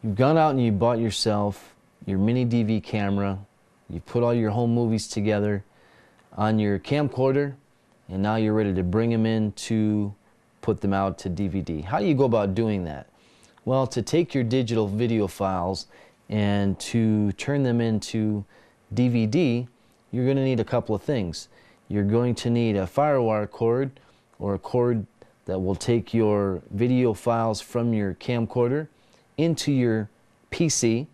You've gone out and you bought yourself your mini DV camera, you've put all your home movies together on your camcorder, and now you're ready to bring them in to put them out to DVD. How do you go about doing that? Well, to take your digital video files and to turn them into DVD, you're going to need a couple of things. You're going to need a FireWire cord, or a cord that will take your video files from your camcorder into your PC,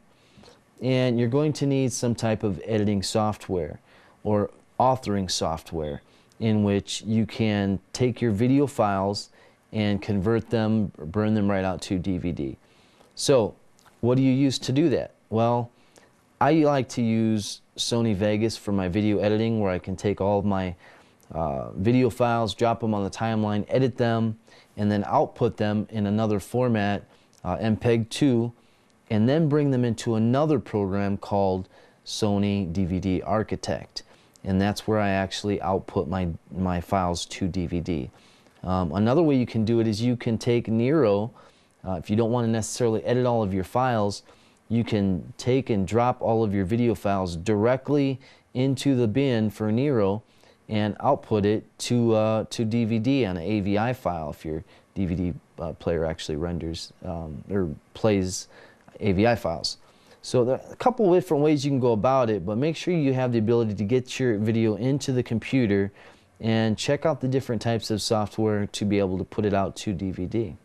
and you're going to need some type of editing software or authoring software in which you can take your video files and convert them, or burn them right out to DVD. So what do you use to do that? Well, I like to use Sony Vegas for my video editing, where I can take all of my video files, drop them on the timeline, edit them, and then output them in another format, MPEG-2, and then bring them into another program called Sony DVD Architect. And that's where I actually output my files to DVD. Another way you can do it is you can take Nero. If you don't want to necessarily edit all of your files, you can take and drop all of your video files directly into the bin for Nero and output it to DVD on an AVI file if your DVD player actually renders or plays AVI files. So there are a couple of different ways you can go about it, but make sure you have the ability to get your video into the computer and check out the different types of software to be able to put it out to DVD.